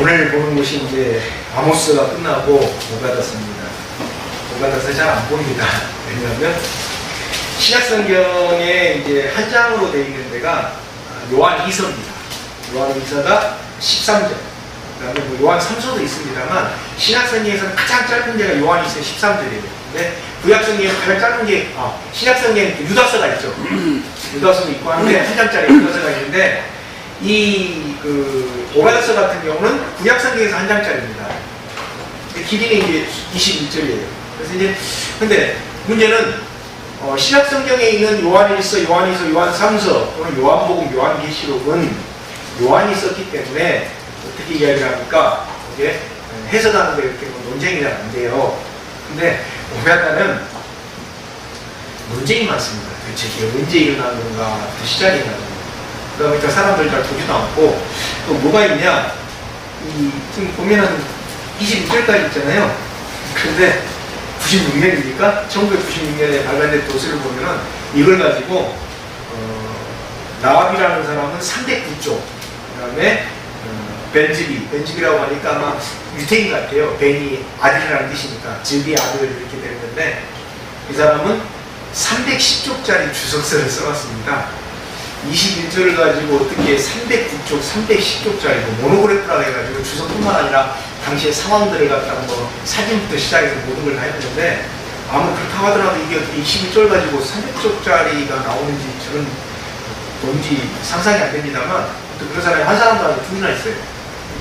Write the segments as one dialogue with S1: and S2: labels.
S1: 오늘 보는 것이 이제 아모스가 끝나고 오가다서입니다. 오가다서 잘 안 보입니다. 왜냐하면 신약성경에 이제 한 장으로 되어 있는 데가 요한 2서입니다. 요한 2서가 13절. 그 다음에 뭐 요한 3서도 있습니다만 신약성경에서는 가장 짧은 데가 요한 2서 13절이에요. 근데 구약성경에서 가장 짧은 게 신약성경에 유다서가 있죠. 유다서도 있고 하는데 한 장짜리 유다서가 있는데 이 오가다서 같은 경우는 구약성경에서 한 장짜리입니다. 길이는 이제 21절이에요. 그래서 이제 근데 문제는 신약성경에 있는 요한 1서, 요한 2서, 요한 3서 또는 요한복음, 요한계시록은 요한이 썼기 때문에 어떻게 이야기를 합니까? 이게 해석하는데 이렇게 논쟁이 잘 안 돼요. 근데 오가다는 논쟁이 많습니다. 도대체 이게 언제 일어난 건가, 그 시작이 일어난 건가. 그러니까 사람들 잘 보지도 않고 또 뭐가 있냐, 지금 보면은 21절까지 있잖아요. 그런데 96년이니까 1996년에 발간된 도서를 보면은 이걸 가지고 나압이라는 사람은 309쪽, 그 다음에 벤즈비라고 하니까 아마 유태인 같아요. 벤이 아들이라는 뜻이니까 즈비 아들 이렇게 되는 건데 이 사람은 310쪽짜리 주석서를 써놨습니다. 21절을 가지고 어떻게 309쪽, 310쪽짜리 모노그래프라고 해가지고 주석뿐만 아니라 당시의 상황들을 갖다가 뭐 사진부터 시작해서 모든 걸 다 했는데 아무리 그렇다고 하더라도 이게 어떻게 21절 가지고 300쪽짜리가 나오는지 저는 뭔지 상상이 안 됩니다만 또 그런 사람이 한 사람도 아니고 둘이나 있어요.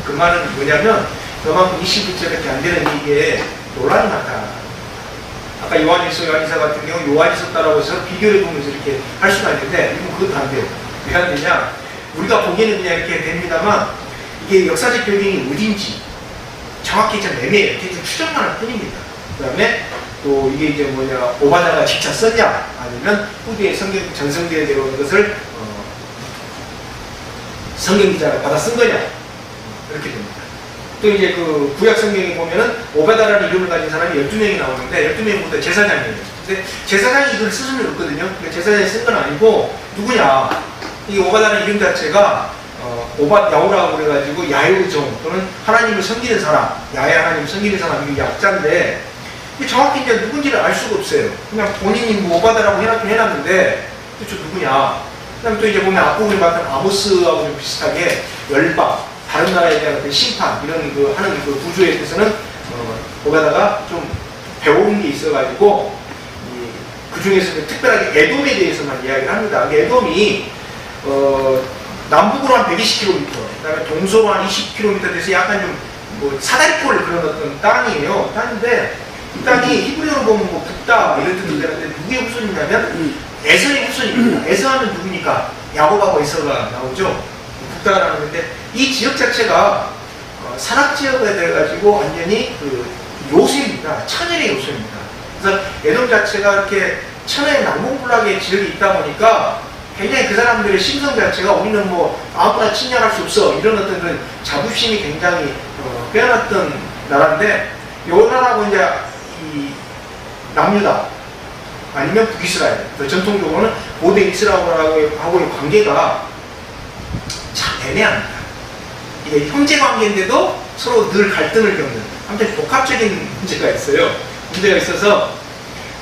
S1: 그 말은 뭐냐면 그만큼 21절밖에 안 되는 이게 논란이 많다. 아까 요한 1서, 요한 2서 같은 경우 요한 2서 따라고 해서 비교해 보면서 이렇게 할 수가 있는데 이건 그것도 안 돼요. 왜 안 되냐? 우리가 보기에는 그냥 이렇게 됩니다만 이게 역사적 배경이 어딘지 정확히 좀 애매해요. 대충 추정만 할 뿐입니다. 그 다음에 또 이게 이제 뭐냐, 오바다가 직접 썼냐 아니면 후대에 전성기에 들어온 것을 성경 기자가 받아 쓴 거냐 이렇게 됩니다. 또 이제 그 구약 성경에 보면은 오바다라는 이름을 가진 사람이 12명이 나오는데 12명이 모두 제사장이에요. 근데 제사장이 이걸 쓸 수는 없거든요. 근데 제사장이 쓴 건 아니고 누구냐? 이 오바다라는 이름 자체가 오밧 야후라고 그래가지고 야훼종 또는 하나님을 섬기는 사람, 야훼 하나님을 섬기는 사람, 이게 약자인데 정확히 이제 누군지를 알 수가 없어요. 그냥 본인이 뭐 오바다라고 해놨는데 도대체 누구냐? 그다음 또 이제 보면 앞부분에 봤던 아모스하고 좀 비슷하게 열박, 다른 나라에 대한 어떤 심판 이런 하는 그 구조에 대해서는 오바다가 좀 배운 게 있어가지고 그 중에서 특별하게 에돔에 대해서만 이야기를 합니다. 에돔이 남북으로 한 120km, 그다음에 동서로 한 20km 돼서 약간 좀 뭐 사다리꼴 그런 어떤 땅이에요. 땅인데 이 땅이 히브리어로 보면 뭐 북다 이런 뜻도 되는데 누구의 후손이냐면 에서의 후손입니다. 에서하면 누구니까? 야곱하고 에서가 나오죠. 북다라는 건데 이 지역 자체가 산악지역이 돼가지고 완전히 그 요새입니다. 천연의 요새입니다. 그래서 에돔 자체가 이렇게 천연의 난공불락의 지역이 있다 보니까 굉장히 그 사람들의 심성 자체가 우리는 뭐 아무나 침략할 수 없어 이런 어떤 그런 자부심이 굉장히 빼어났던 나라인데 요 나라하고 이제 이 남유다 아니면 북이스라엘 전통적으로는 고대 이스라엘하고의 관계가 참 애매합니다. 이게 형제 관계인데도 서로 늘 갈등을 겪는 아무튼 복합적인 문제가 있어요. 문제가 있어서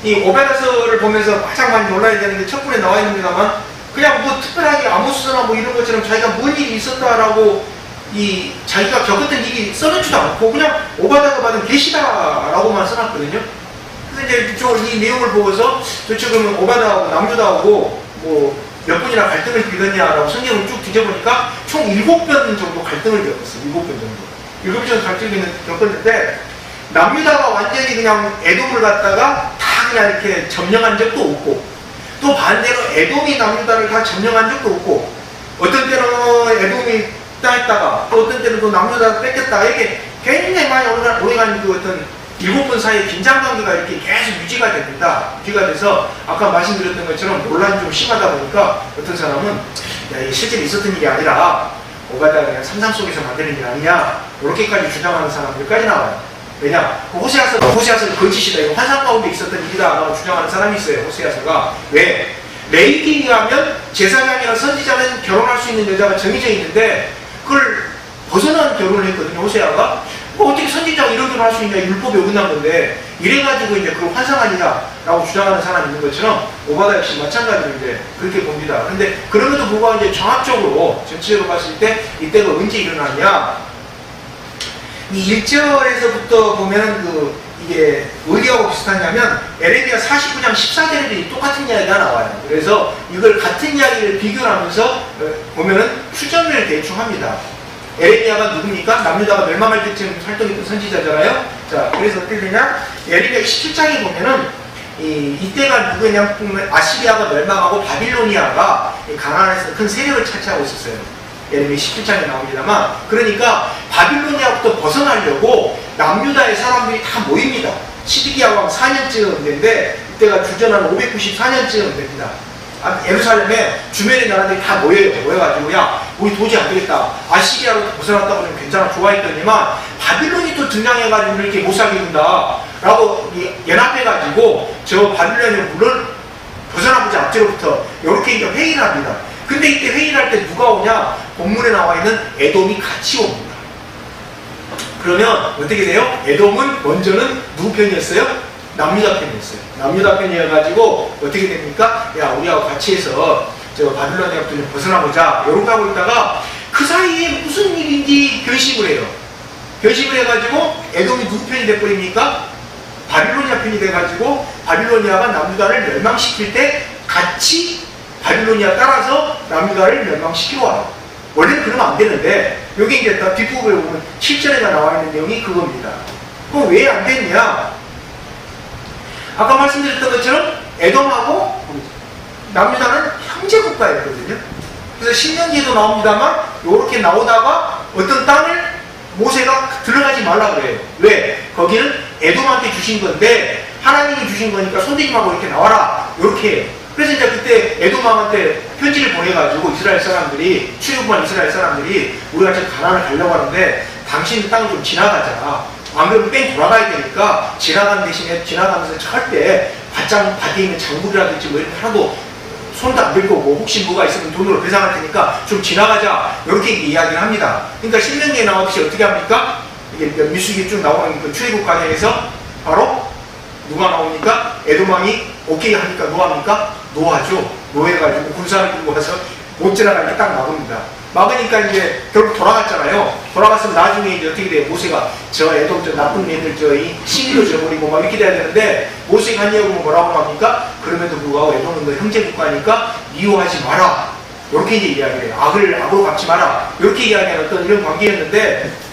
S1: 이 오베다서를 보면서 가장 많이 놀라야 되는 게 첫 분에 나와 있습니다만 그냥 뭐 특별하게 아모스나 뭐 이런 것처럼 자기가 뭔 일이 있었다라고 자기가 겪었던 일이 써놓지도 않고 그냥 오바다가 받은 계시다라고만 써놨거든요. 그래서 이제 이 내용을 보고서 도대체 그러면 오바다하고 남유다하고 뭐 몇 번이나 갈등을 겪었냐라고 성경을 쭉 뒤져보니까 총 7번 정도 갈등을 겪었어요. 7번 정도. 7번 갈등을 겪었는데 남유다가 완전히 그냥 에돔을 갖다가 다 그냥 이렇게 점령한 적도 없고 또 반대로 에돔이 남유다를 다 점령한 적도 없고 어떤 때는 에돔이 따했다가 또 어떤 때는 또 남유다를 뺏겼다가 이렇게 굉장히 많이 오래간 그 어떤 7번 사이에 긴장관계가 이렇게 계속 유지가 됩니다. 유지가 돼서 아까 말씀드렸던 것처럼 논란이 좀 심하다 보니까 어떤 사람은 야, 이게 실제로 있었던 일이 아니라 오바다가 그냥 상상 속에서 만드는 일 아니냐 이렇게까지 주장하는 사람들까지 나와요. 왜냐? 호세아서는 거짓이다. 이거 환상 가운데 있었던 일이다 라고 주장하는 사람이 있어요. 호세아서가. 왜? 레위기에 의하면 제사장이나 선지자는 결혼할 수 있는 여자가 정해져 있는데 그걸 벗어난 결혼을 했거든요. 호세아가. 뭐 어떻게 선지자가 이런 결혼 할 수 있냐, 율법에 어긋난 건데, 이래가지고 이제 그걸 환상아니냐라고 주장하는 사람이 있는 것처럼 오바다 역시 마찬가지로 이제 그렇게 봅니다. 근데 그럼에도 불구하고 이제 종합적으로 전체적으로 봤을 때 이때가 언제 일어나냐, 이 1절에서부터 보면은 이게 어디하고 비슷하냐면 에레미야 49장 14절에 똑같은 이야기가 나와요. 그래서 이걸 같은 이야기를 비교하면서 보면은 추정을 대충 합니다. 에레미야가 누굽니까? 남유다가 멸망할 때쯤 활동했던 선지자잖아요. 자, 그래서 어떻게 되냐? 에레미야 17장에 보면은 이때가 누구냐? 아시리아가 멸망하고 바빌로니아가 가나안에서 큰 세력을 차지하고 있었어요. 에레미야 17장에 나옵니다만, 그러니까 바빌로니아부터 벗어나려고 남유다의 사람들이 다 모입니다. 시드기야 왕 4년쯤 된데, 이때가 주전한 594년쯤 됩니다. 예루살렘에 주변의 나라들이 다 모여가지고, 야, 우리 도저히 안 되겠다. 아시리아로 벗어났다고 좀 괜찮아, 좋아했더니만, 바빌론이 또 등장해가지고 이렇게 못 살게 된다. 라고 연합해가지고, 저 바빌론의 물을 벗어나보자, 앞뒤로부터. 이렇게 이제 회의를 합니다. 근데 이때 회의를 할 때 누가 오냐? 본문에 나와 있는 에돔이 같이 옵니다. 그러면 어떻게 돼요? 에돔은 먼저는 누구 편이었어요? 남유다 편이었어요. 남유다 편이어가지고 어떻게 됩니까? 야, 우리하고 같이 해서 저 바빌로니아부터 좀 벗어나보자. 이렇게 하고 있다가 그 사이에 무슨 일인지 결심을 해요. 결심을 해가지고 에돔이 누구 편이 돼버립니까? 바빌로니아 편이 돼가지고 바빌로니아가 남유다를 멸망시킬 때 같이 바빌로니아 따라서 남유다를 멸망시키러 와요. 원래는 그러면 안 되는데 여기 이제 딱 뒷부분에 보면 7절에 나와 있는 내용이 그겁니다. 그럼 왜 안 됐냐? 아까 말씀드렸던 것처럼 에돔하고 남유다는 형제 국가였거든요. 그래서 신명기에도 나옵니다만 이렇게 나오다가 어떤 땅을 모세가 들어가지 말라 그래요. 왜? 거기는 에돔한테 주신 건데 하나님이 주신 거니까 손대지 말고 이렇게 나와라. 이렇게 해요. 그래서 이제 그때 에돔 왕한테 편지를 보내가지고 이스라엘 사람들이, 출애굽한 이스라엘 사람들이 우리가 지금 가나안을 가려고 하는데 당신 땅을 좀 지나가자. 안 그러면 뺑 돌아가야 되니까 지나가는 대신에 지나가면서 절대 밭에 있는 장물이라든지 뭐 이런 거 하나도 손도 안 댈 거고 혹시 뭐가 있으면 돈으로 배상할 테니까 좀 지나가자. 이렇게 이야기를 합니다. 그러니까 신명기에 나오듯이 어떻게 합니까? 이게 미숙이 쭉 나오는 그 출애굽 과정에서 바로 누가 나옵니까? 에돔 왕이 오케이 하니까 노합니까? 노하죠. 노해가지고 군사를 들고 와서 못 지나가게 딱 막습니다. 막으니까 이제 결국 돌아갔잖아요. 돌아갔으면 나중에 이제 어떻게 돼요? 모세가 저 에돔 저 나쁜 애들 저이 시기도 저버리고 막 이렇게 돼야 되는데 모세가 한 이야기는 뭐라고 합니까? 그럼에도 불구하고 에돔은 너 형제 국가니까 미워하지 마라. 이렇게 이제 이야기해요. 악으로 갚지 마라. 이렇게 이야기하는 어떤 이런 관계였는데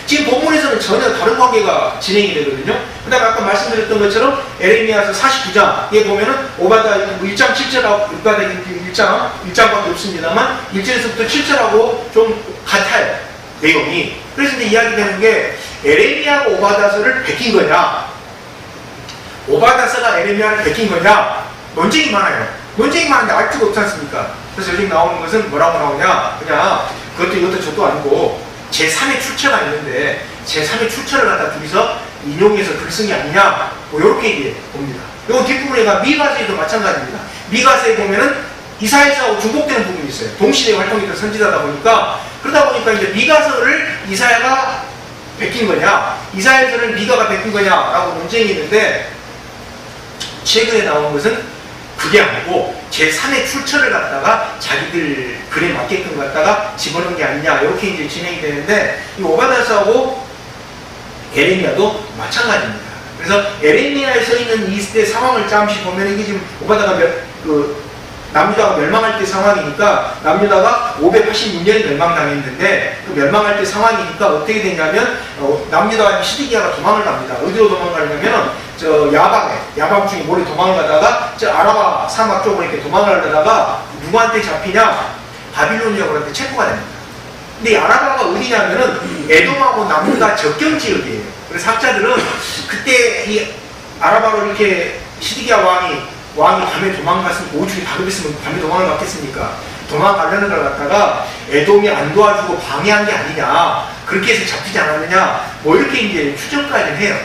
S1: 지금 본문에서는 전혀 다른 관계가 진행이 되거든요. 그 다음에 아까 말씀드렸던 것처럼 에레미야서 49장에 보면은 오바다 1장 7절하고 1장밖에 없습니다만 1절에서부터 7절하고 좀 같아요. 내용이. 그래서 이제 이야기되는 게 에레미야가 오바다서를 베낀 거냐, 오바다서가 에레미야를 베낀 거냐, 논쟁이 많아요. 논쟁이 많은데 알 수가 없지 않습니까? 그래서 요즘 나오는 것은 뭐라고 나오냐, 그냥 그것도 이것도 저도 아니고 제3의 출처가 있는데 제3의 출처를 갖다 둘이서 인용해서 글쓴 아니냐, 뭐 이렇게 얘기해 봅니다. 이건 뒷부분에가 미가서에도 마찬가지입니다. 미가서에 보면은 이사야서하고 중복되는 부분이 있어요. 동시대에 활동했던 선지자다 보니까, 그러다 보니까 이제 미가서를 이사야가 베낀 거냐, 이사야서를 미가가 베낀 거냐라고 논쟁이 있는데 최근에 나온 것은 그게 아니고 제3의 출처를 갖다가 자기들 글에 맞게끔 갖다가 집어넣은 게 아니냐, 이렇게 이제 진행이 되는데 이 오바다서하고 에레미야도 마찬가지입니다. 그래서 에레미야에 서 있는 이 시대 상황을 잠시 보면 이게 지금 오바다가 남유다가 멸망할 때 상황이니까 남유다가 586년에 멸망당했는데 그 멸망할 때 상황이니까 어떻게 되냐면 남유다와 시드기야가 도망을 갑니다. 어디로 도망가냐면 저 야방 중에 몰래 도망가다가 저 아라바 사막 쪽으로 이렇게 도망을 하다가 누구한테 잡히냐? 바빌로니아군한테 체포가 됩니다. 근데 이 아라바가 어디냐면은 에돔하고 남유다 접경 지역이에요. 그래서 학자들은 그때 이 아라바로 이렇게 시드기야 왕이 밤에 도망갔으면 오죽이 다급했으면 밤에 도망을 갔겠습니까? 도망가려는 걸 갖다가 에돔이 안 도와주고 방해한 게 아니냐, 그렇게 해서 잡히지 않았느냐, 뭐 이렇게 이제 추정까지는 해요.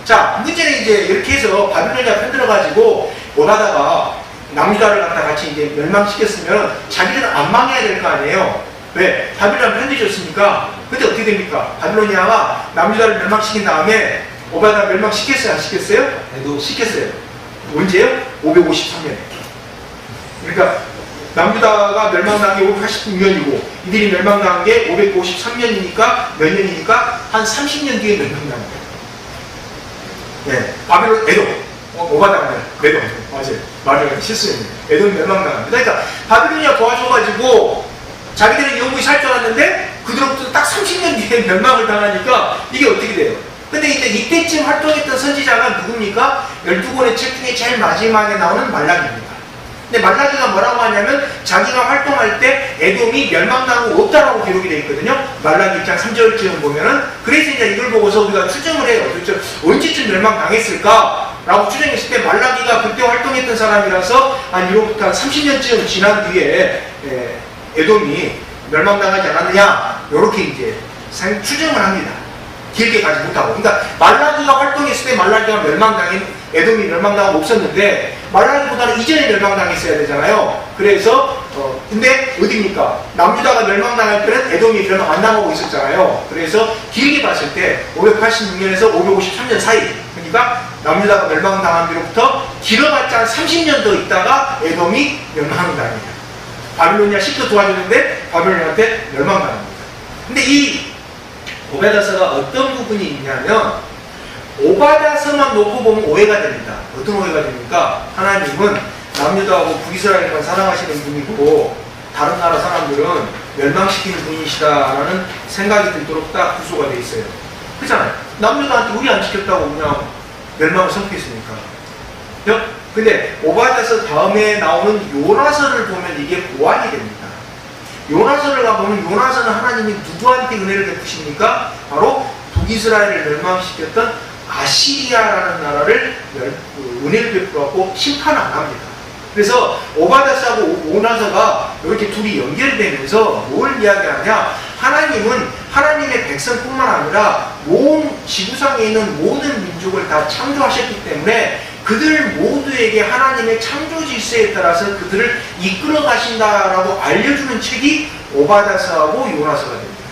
S1: 자, 문제는 이제 이렇게 해서 바빌로니아 편들어가지고 오바다가 남유다를 갖다 같이 이제 멸망시켰으면 자기들은 안 망해야 될 거 아니에요. 왜? 바빌론 편들어졌으니까. 근데 어떻게 됩니까? 바빌로니아가 남유다를 멸망시킨 다음에 오바다 멸망시켰어요? 안 시켰어요? 시켰어요. 언제요? 553년에. 그러니까 남유다가 멸망당한 게 586년이고 이들이 멸망당한 게 553년이니까 몇 년이니까 한 30년 뒤에 멸망당한 거예요. 네, 바빌론, 에돔. 오바다가 에돔. 맞아요. 말을 실수했네요. 에돔 멸망당합니다. 그러니까 바빌로니아 도와줘가지고 자기들은 영구히 살 줄 알았는데 그들로부터 딱 30년 뒤에 멸망을 당하니까 이게 어떻게 돼요? 근데 이때쯤 활동했던 선지자가 누굽니까? 12권의 책 중에 제일 마지막에 나오는 말라기입니다. 근데 말라기가 뭐라고 하냐면 자기가 활동할 때 에돔이 멸망당하고 없다라고 기록이 되어 있거든요. 말라기 1장 3절쯤 보면은. 그래서 이제 이걸 보고서 우리가 추정을 해요. 도대체 언제쯤 멸망당했을까? 라고 추정했을 때 말라기가 그때 활동했던 사람이라서 한 1로부터 30년쯤 지난 뒤에 에돔이 멸망당하지 않았느냐? 이렇게 이제 추정을 합니다. 길게 가지 못하고. 그러니까 말라기가 활동했을 때 말라기가 에돔이 멸망당하고 없었는데 말라기보다는 이전에 멸망당했어야 되잖아요. 그래서 근데 어디입니까? 남유다가 멸망당할 때는 에돔이 멸망 안 당하고 있었잖아요. 그래서 길게 봤을 때 586년에서 553년 사이, 그러니까 남유다가 멸망당한 뒤로부터 길어봤자 한 30년 더 있다가 에돔이 멸망당합니다. 바빌로니아 시켜 도와줬는데 바빌로니아한테 멸망당합니다. 근데 이 오바다서가 어떤 부분이 있냐면 오바다서만 놓고 보면 오해가 됩니다. 어떤 오해가 됩니까? 하나님은 남유다하고 북이스라엘만 사랑하시는 분이고 다른 나라 사람들은 멸망시키는 분이시다라는 생각이 들도록 딱 구조가 되어 있어요. 그렇잖아요. 남유다한테 우리 안 지켰다고 그냥 멸망을 선포했으니까. 근데 오바다서 다음에 나오는 요나서를 보면 이게 보완이 됩니다. 요나서를 가보면 요나서는 하나님이 누구한테 은혜를 베푸십니까? 바로 북이스라엘을 멸망시켰던 아시리아라는 나라를 은혜를 베풀었고 심판을 안 합니다. 그래서 오바다서하고 요나서가 이렇게 둘이 연결되면서 뭘 이야기하냐? 하나님은 하나님의 백성뿐만 아니라 온 지구상에 있는 모든 민족을 다 창조하셨기 때문에 그들 모두에게 하나님의 창조 질서에 따라서 그들을 이끌어 가신다라고 알려주는 책이 오바다서하고 요나서가 됩니다.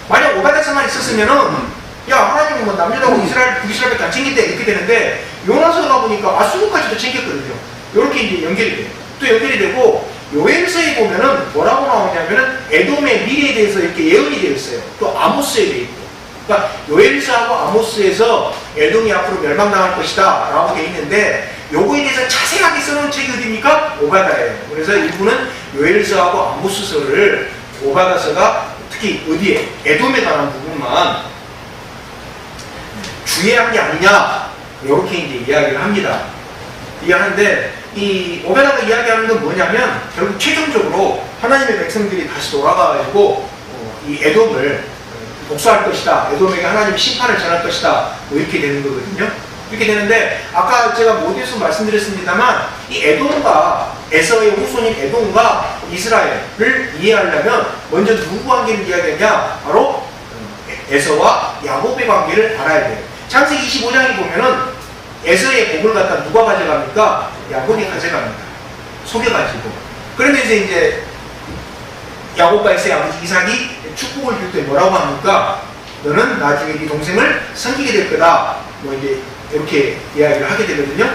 S1: 만약 오바다서만 있었으면은 야 하나님은 뭐 남유다하고 이스라엘, 북이스라엘밖에 안 챙긴대 이렇게 되는데 요나서가 보니까 아수르까지도 챙겼거든요. 이렇게 이제 연결이 돼요. 또 연결이 되고 요엘서에 보면은 뭐라고 나오냐면은 에돔의 미래에 대해서 이렇게 예언이 되어 있어요. 또 아모스에 되어 있고. 그러니까 요엘서하고 아모스에서 에돔이 앞으로 멸망당할 것이다 라고 되어 있는데 요거에 대해서 자세하게 써놓은 책이 어디입니까? 오바다예요. 그래서 일부는 요엘서하고 아모스서를 오바다서가 특히 어디에? 에돔에 관한 부분만 주의한 게 아니냐 이렇게 이제 이야기를 합니다. 이해하는데 이 오바다가 이야기하는 건 뭐냐면 결국 최종적으로 하나님의 백성들이 다시 돌아가가지고 이 에돔을 복수할 것이다. 에돔에게 하나님이 심판을 전할 것이다. 뭐 이렇게 되는 거거든요. 이렇게 되는데 아까 제가 모두에서 말씀드렸습니다만 이 에돔과 에서의 후손인 에돔과 이스라엘을 이해하려면 먼저 누구 관계를 이야기하냐? 바로 에서와 야곱의 관계를 알아야 돼요. 창세기 25장에 보면은 에서의 복을 갖다 누가 가져갑니까? 야곱이 가져갑니다. 속여가지고. 그러면서 이제 야곱과 에서의 아버지 이삭이 축복을 줄 때 뭐라고 합니까? 너는 나중에 네 동생을 섬기게 될 거다. 뭐 이제 이렇게 이야기를 하게 되거든요.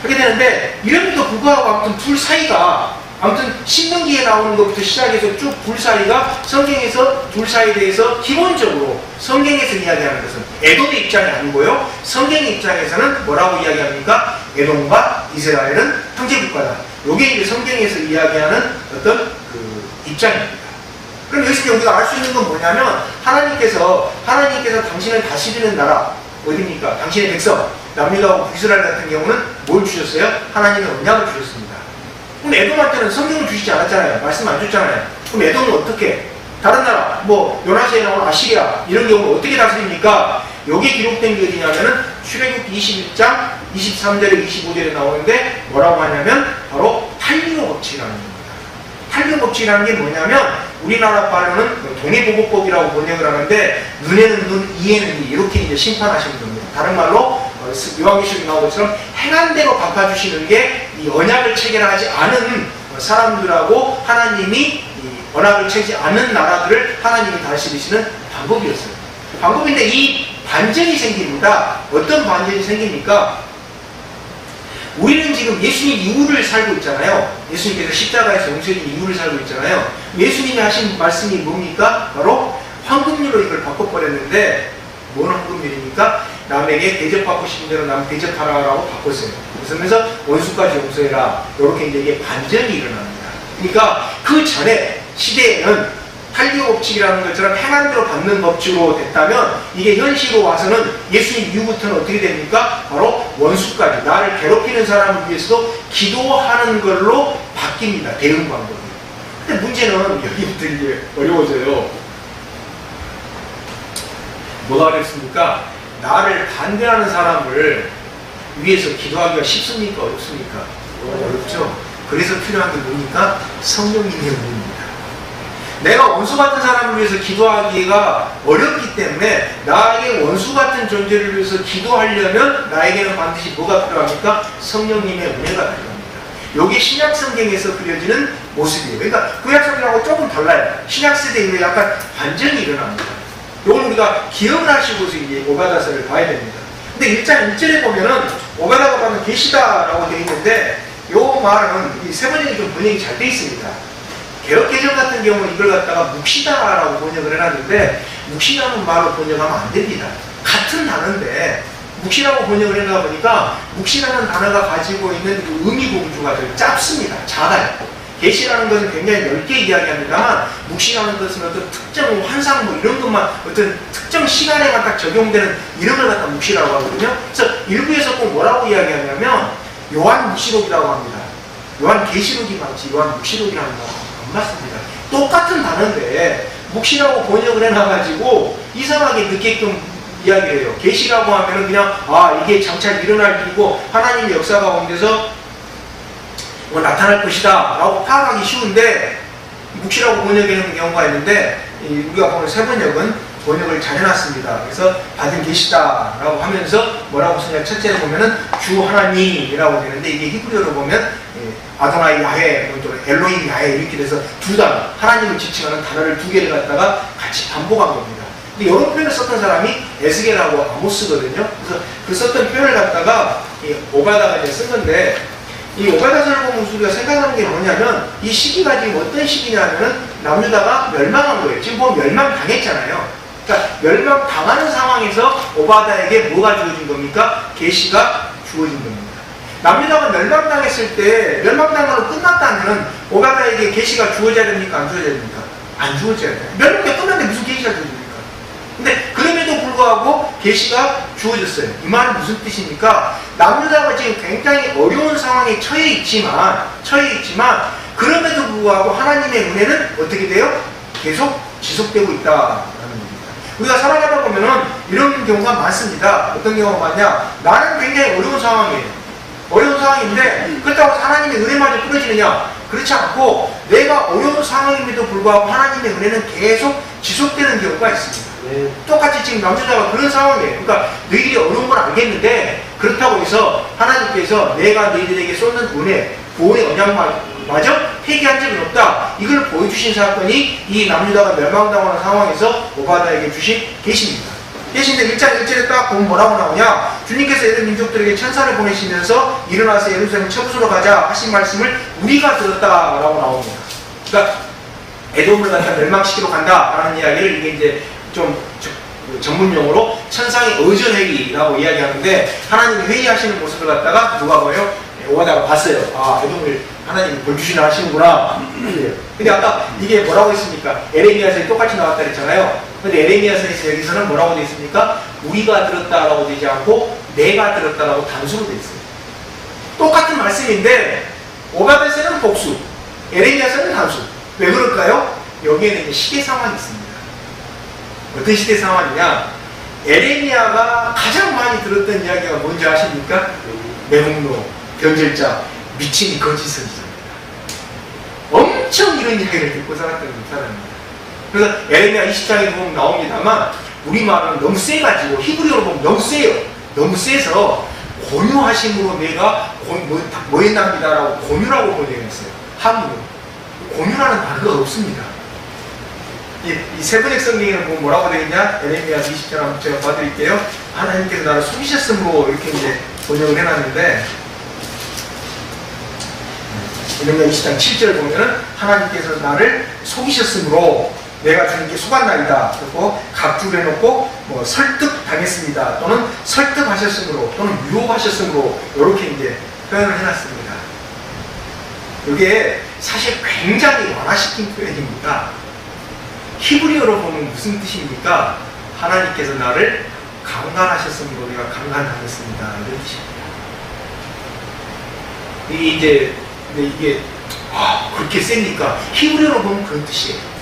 S1: 그렇게 되는데 이름에도 불구하고 아무튼 둘 사이가 아무튼 신명기에 나오는 것부터 시작해서 쭉 둘 사이가 성경에서 둘 사이에 대해서 기본적으로 성경에서 이야기하는 것은 에돔의 입장이 아니고요. 성경의 입장에서는 뭐라고 이야기합니까? 에돔과 이스라엘은 형제국가다. 이게 이제 성경에서 이야기하는 어떤 그 입장입니다. 그럼 여기서 우리가 알 수 있는 건 뭐냐면 하나님께서 당신을 다스리는 나라 어디입니까? 당신의 백성 남유다하고 북이스라엘 같은 경우는 뭘 주셨어요? 하나님의 언약을 주셨습니다. 그럼 에돔한테는 성경을 주시지 않았잖아요. 말씀 안 줬잖아요. 그럼 에돔은 어떻게? 다른 나라 뭐 요나서에 나오는 아시리아 이런 경우는 어떻게 다스립니까? 여기에 기록된 게 어디냐면은 출애굽기 21장 23절에 25절에 나오는데 뭐라고 하냐면 바로 탈리오 법칙이라는 겁니다. 탈리오 법칙이라는 게 뭐냐면 우리나라 말로는 동해보고법이라고 번역을 하는데 눈에는 눈, 이에는 이 이렇게 이제 심판하시는 겁니다. 다른 말로 요한계시록에 나온 것처럼 행한 대로 갚아주시는 게 이 언약을 체결하지 않은 사람들하고 하나님이 이 언약을 채지 않는 나라들을 하나님이 다스리시는 방법이었어요. 방법인데 이 반전이 생깁니다. 어떤 반전이 생깁니까? 우리는 지금 예수님 이후를 살고 있잖아요. 예수님께서 십자가에서 용서해준 이후를 살고 있잖아요. 예수님이 하신 말씀이 뭡니까? 바로 황금률로 이걸 바꿔버렸는데 뭔 황금률입니까? 남에게 대접받고 싶은 대로 남 대접하라라고 바꿨어요. 그러면서 원수까지 용서해라. 이렇게 이제 반전이 일어납니다. 그러니까 그 전에 시대에는 탄리법칙이라는 것처럼 행한 대로 받는 법칙으로 됐다면 이게 현실로 와서는 예수님 이후부터는 어떻게 됩니까? 바로 원수까지 나를 괴롭히는 사람을 위해서도 기도하는 걸로 바뀝니다. 대응 방법이. 근데 문제는 여기부터 이제 어려워져요. 뭐가 어렵습니까? 나를 반대하는 사람을 위해서 기도하기가 쉽습니까? 어렵습니까? 어렵죠. 그래서 필요한 게 뭡니까? 성령님의 은혜입니다. 내가 원수 같은 사람을 위해서 기도하기가 어렵기 때문에 나에게 원수 같은 존재를 위해서 기도하려면 나에게는 반드시 뭐가 필요합니까? 성령님의 은혜가 필요합니다. 이게 신약성경에서 그려지는 모습이에요. 그러니까 구약성경하고 조금 달라요. 신약세대 이후에 약간 반전이 일어납니다. 이걸 우리가 기억을 하시고서 이제 오바다서를 봐야 됩니다. 근데 1장 1절에 보면은 오바다가 받은 계시다라고 되어 있는데 이 말은 이 세 번역이 좀 번역이 잘 되어 있습니다. 개혁개정 같은 경우는 이걸 갖다가 묵시다라고 번역을 해놨는데 묵시라는 말로 번역하면 안 됩니다. 같은 단어인데 묵시라고 번역을 해놓다 보니까 묵시라는 단어가 가지고 있는 그 의미 공주가 좀 짧습니다. 작아요. 계시라는 것은 굉장히 넓게 이야기합니다만 묵시라는 것은 어떤 특정 환상 뭐 이런 것만 어떤 특정 시간에만 딱 적용되는 이런 걸 갖다 묵시라고 하거든요. 그래서 일부에서 꼭 뭐라고 이야기하냐면 요한 묵시록이라고 합니다. 요한 계시록이 맞지 요한 묵시록이라는 거 안 맞습니다. 똑같은 단어인데 묵시라고 번역을 해놔가지고 이상하게 느끼게끔 이야기를 해요. 계시라고 하면은 그냥 이게 장차 일어날 일이고 하나님의 역사 가운데서 뭐 나타날 것이다 라고 파악하기 쉬운데 묵시라고 번역하는 경우가 있는데 우리가 보는 세 번역은 번역을 잘 해놨습니다. 그래서 받은 계시다 라고 하면서 뭐라고 쓰냐 첫째로 보면은 주 하나님이라고 되는데 이게 히브리어로 보면 아도나이 야훼 또 엘로힘 야훼 이렇게 돼서 두 단어 하나님을 지칭하는 단어를 두 개를 갖다가 같이 반복한 겁니다. 근데 이런 표현을 썼던 사람이 에스겔하고 아모스거든요. 그래서 그 썼던 표현을 갖다가 오바다가 이제 쓴 건데 이 오바다서를 보면 우리가 생각하는 게 뭐냐면 이 시기가 지금 어떤 시기냐면은 남유다가 멸망한 거예요. 지금 보면 멸망당했잖아요. 그러니까 멸망당하는 상황에서 오바다에게 뭐가 주어진 겁니까? 계시가 주어진 겁니다. 남유다가 멸망당했을 때 멸망당으로 끝났다면 오바다에게 계시가 주어져야 됩니까? 안 주어져야 됩니까? 안 주어져야 돼요. 멸망이 끝났는데 무슨 계시가 주어집니까? 근데 그럼에도 불구하고 계시가 주어졌어요. 이 말은 무슨 뜻입니까? 남유다가 지금 굉장히 어려운 상황에 처해 있지만 그럼에도 불구하고 하나님의 은혜는 어떻게 돼요? 계속 지속되고 있다라는 겁니다. 우리가 살아가다 보면은 이런 경우가 많습니다. 어떤 경우가 많냐? 나는 굉장히 어려운 상황이에요. 어려운 상황인데 그렇다고 하나님의 은혜마저 끊어지느냐? 그렇지 않고 내가 어려운 상황임에도 불구하고 하나님의 은혜는 계속 지속되는 경우가 있습니다. 똑같이 지금 남자가 그런 상황이에요. 그러니까 너희들이 어려운 건 알겠는데 그렇다고 해서 하나님께서 내가 너희들에게 쏟는 은혜, 구원의 언약마저 폐기한 적은 없다. 이걸 보여주신 사건이 이 남유다가 멸망당하는 상황에서 오바다에게 주신 계시입니다. 계시인데 1장 1절에 딱 보면 뭐라고 나오냐? 주님께서 이런 민족들에게 천사를 보내시면서 일어나서 예루살렘 처부수로 가자 하신 말씀을 우리가 들었다라고 나옵니다. 그러니까 에돔을 갖다 멸망시키러 간다라는 이야기를 이게 이제 좀 전문용어로 천상의 의전회의라고 이야기하는데 하나님이 회의하시는 모습을 갖다가 누가 보여? 오바다가 봤어요. 에돔을 하나님이 벌주시나 하시는구나. 근데 아까 이게 뭐라고 했습니까? 에레미야서에 똑같이 나왔다 그랬잖아요. 근데 에레미야서에서 여기서는 뭐라고 되어 있습니까? 우리가 들었다라고 되지 않고 내가 들었다라고 단수로 되어 있어요. 똑같은 말씀인데 오바다서는 복수, 에레미야서는 단수. 왜 그럴까요? 여기에는 시대 상황이 있습니다. 어떤 시대 상황이냐? 에레미야가 가장 많이 들었던 이야기가 뭔지 아십니까? 매국노, 변절자, 미친 거짓 선지자입니다. 엄청 이런 이야기를 듣고 살았던 사람입니다. 그래서 에레미야 20장에 보면 나옵니다만 우리말은 너무 세가지고 히브리어로 보면 너무 세요. 너무 세서 권유하심으로 내가 뭐 했납니다라고 권유라고 번역했어요. 함으로. 공유라는 단어가 없습니다. 이 세번역 성경에는 뭐 뭐라고 되어 있냐? 에레미야 20장 한번 제가 봐드릴게요. 하나님께서 나를 속이셨으므로 이렇게 이제 번역을 해놨는데, 에레미야 20장 7절 보면은 하나님께서 나를 속이셨으므로 내가 주님께 속았나이다. 그리고 각주를 해놓고 뭐 설득당했습니다. 또는 설득하셨으므로 또는 유혹하셨으므로 이렇게 이제 표현을 해놨습니다. 이게 사실 굉장히 완화시킨 표현입니다. 히브리어로 보면 무슨 뜻입니까? 하나님께서 나를 강간하셨으므로 내가 강간당했습니다. 이런 뜻입니다. 이게 그렇게 세니까 히브리어로 보면 그런 뜻이에요.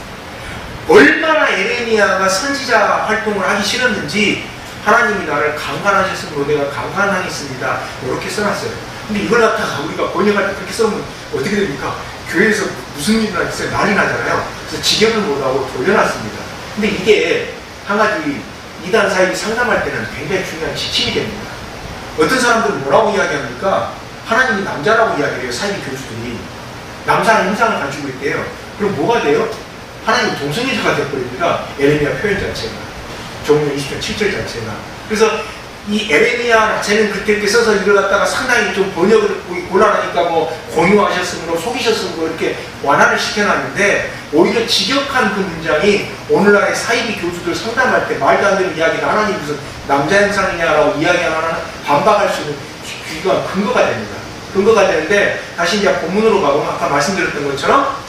S1: 얼마나 에레미야가 선지자 활동을 하기 싫었는지 하나님이 나를 강간하셨으므로 내가 강간당했습니다. 이렇게 써놨어요. 근데 이걸 갖다가 우리가 번역할 때 그렇게 써면 어떻게 됩니까? 교회에서 무슨 일이 있어요? 난리 나잖아요. 그래서 직역을 못하고 돌려놨습니다. 근데 이게 한 가지 이단 사이비 상담할 때는 굉장히 중요한 지침이 됩니다. 어떤 사람들은 뭐라고 이야기합니까? 하나님이 남자라고 이야기해요. 사이비 교수들이. 남자는 형상을 가지고 있대요. 그럼 뭐가 돼요? 하나님 동성애자가 되어버립니다. 에레미야 표현 자체가. 종료 20장 7절 자체가. 그래서 이 에레미야 자체는 그때 써서 이걸 갖다가 상당히 좀 번역을 곤란하니까 뭐 공유하셨으므로 속이셨으므로 이렇게 완화를 시켜놨는데, 오히려 직역한 그 문장이 오늘날의 사이비 교수들 상담할 때 말도 안 되는 이야기가 하나님 무슨 남자 형상이냐라고 이야기하는 반박할 수 있는 귀한 근거가 됩니다. 근거가 되는데, 다시 이제 본문으로 가보면 아까 말씀드렸던 것처럼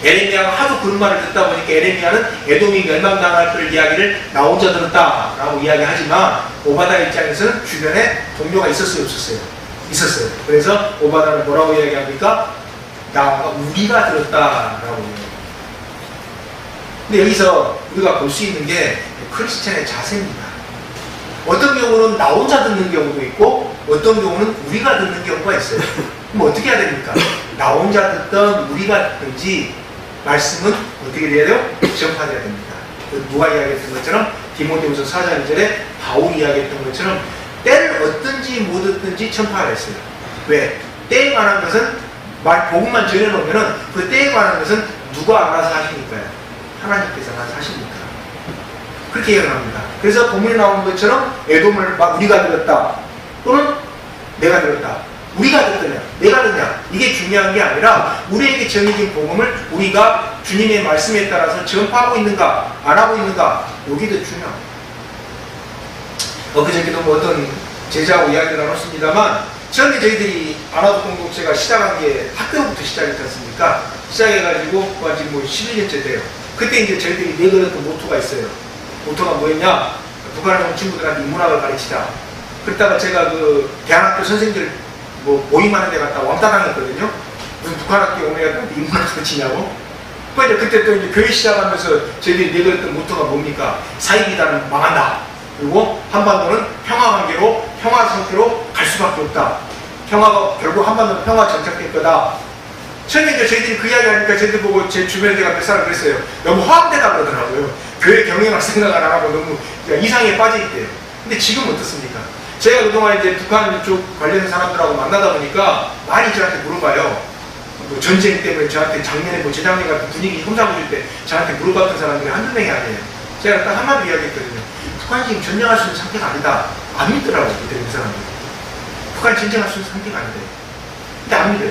S1: 에레미야가 하도 그런 말을 듣다 보니까 에레미야는 에돔이 멸망당할 그 이야기를 나 혼자 들었다라고 이야기하지만, 오바다 입장에서는 주변에 동료가 있었어요, 없었어요? 있었어요. 그래서 오바다는 뭐라고 이야기합니까? 우리가 들었다라고 이야기해요. 근데 여기서 우리가 볼 수 있는 게 크리스찬의 자세입니다. 어떤 경우는 나 혼자 듣는 경우도 있고 어떤 경우는 우리가 듣는 경우가 있어요. 그럼 어떻게 해야 됩니까? 나 혼자 듣던 우리가 듣든지 말씀은 어떻게 돼야 돼요? 전파돼야 됩니다. 누가 이야기했던 것처럼 디모데후서 4장 1절에 바울이 이야기했던 것처럼 때를 얻든지 못 얻든지 전파를 했어요. 왜? 때에 관한 것은 복음만 전해놓으면 그 때에 관한 것은 누가 알아서 하시니까요? 하나님께서 알아서 하시니까. 그렇게 이야기합니다. 그래서 본문에 나오는 것처럼 에돔을 우리가 들었다 또는 내가 들었다, 우리가 듣느냐 내가 듣느냐, 이게 중요한 게 아니라 우리에게 전해진 복음을 우리가 주님의 말씀에 따라서 전파하고 있는가 안 하고 있는가, 이게 더 중요합니다. 그저께도 뭐 어떤 제자하고 이야기를 나눴습니다만, 처음에 저희들이 아나도 공동체가 시작한 게 학교부터 시작했지 않습니까? 시작해가지고 지금 뭐 11년째 돼요. 그때 이제 저희들이 내걸었던 모토가 있어요. 모토가 뭐였냐? 북한에 온 친구들한테 인문학을 가르치자. 그러다가 제가 그 대한학교 선생님들 뭐 모임하는 데 갔다 왕따 당했거든요. 무슨 북한 학교 오면 애가 인문학 가르치냐고. 그때 또 이제 교회 시작하면서 저희들이 내걸었던 모토가 뭡니까? 사이비단은 망한다. 그리고 한반도는 평화관계로, 평화 상태로 갈 수밖에 없다. 결국 한반도는 평화 정착될 거다. 처음에 이제 저희들이 그 이야기 하니까 저희들 보고 제 주변에 제가 몇 사람 그랬어요. 너무 화학되다 그러더라고요. 교회 경영할 생각을 안 하고 너무 이상에 빠져있대요. 근데 지금 어떻습니까? 제가 그동안 이제 북한 쪽 관련 사람들하고 만나다 보니까 많이 저한테 물어봐요. 뭐 전쟁 때문에 저한테 작년에 뭐 재작년 같은 분위기 험상궂을 때 저한테 물어봤던 사람들이 한두 명이 아니에요. 제가 딱 한마디 이야기했거든요. 북한이 지금 전쟁할 수 있는 상태가 아니다. 안 믿더라고요, 그때 그 사람들이. 북한이 전쟁할 수 있는 상태가 아니다. 근데 안 믿어요.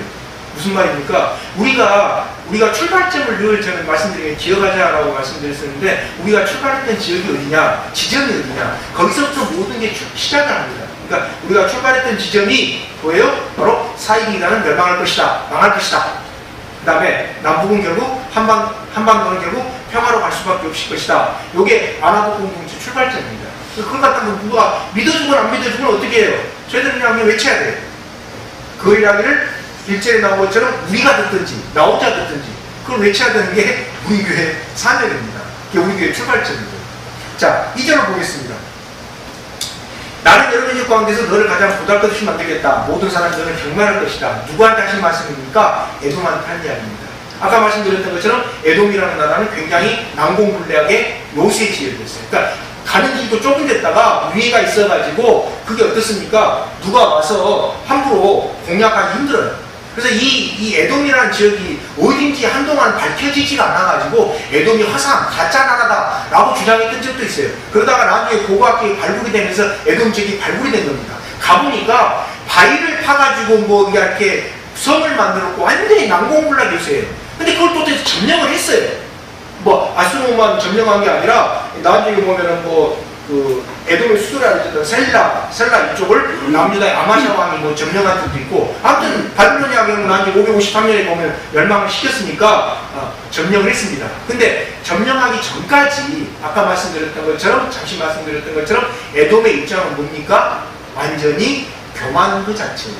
S1: 무슨 말입니까? 우리가 출발점을 늘 저는 말씀드리면 기억하자라고 말씀드렸었는데, 우리가 출발했던 지역이 어디냐, 지점이 어디냐, 거기서부터 모든 게 시작을 합니다. 그러니까 우리가 출발했던 지점이 뭐예요? 바로 사이비단은 멸망할 것이다, 망할 것이다. 그 다음에 남북은 결국 한반도는 결국 평화로 갈 수밖에 없을 것이다. 이게 아나도 공동체 출발점입니다. 그걸 갖다 누가 믿어주건 안 믿어주건 어떻게 해요? 저희들은 그냥 외쳐야 돼요. 그 이야기를 1절에 나온 것처럼 우리가 듣든지 나 혼자 듣든지 그걸 외쳐야 되는 게 우리 교회 사명입니다. 그게 우리 교회 출발점입니다. 자, 2절을 보겠습니다. 나는 여러분의 가운데서 너를 가장 보잘것없이 만들겠다. 모든 사람이 너를 경멸할 것이다. 누구한테 하신 말씀입니까? 에돔한테 한 이야기입니다. 아까 말씀드렸던 것처럼 에돔이라는 나라는 굉장히 난공불락의 요새에 지어졌어요. 그러니까 가는 길도 좁은 데다가 위에가 있어가지고 그게 어떻습니까? 누가 와서 함부로 공략하기 힘들어요. 그래서 이 에돔이라는 지역이 어딘지 한동안 밝혀지지가 않아가지고 에돔이 허상, 가짜 나라다라고 주장했던 적도 있어요. 그러다가 나중에 고고학계에 발굴이 되면서 에돔 지역이 발굴이 된 겁니다. 가보니까 바위를 파가지고 뭐 이렇게 성을 만들었고 완전히 난공불락 요새예요. 근데 그걸 또 점령을 했어요. 뭐 아수노만 점령한 게 아니라 나중에 보면은 뭐 그 에돔의 수도라 했던 셀라 이쪽을 남유다의 아마샤 왕이 뭐 점령한 적도 있고, 아무튼 바빌로니아 경우는 나중에 553년에 보면 멸망을 시켰으니까 점령을 했습니다. 근데 점령하기 전까지 아까 말씀드렸던 것처럼, 잠시 말씀드렸던 것처럼 에돔의 입장은 뭡니까? 완전히 교만한 그 자체예요.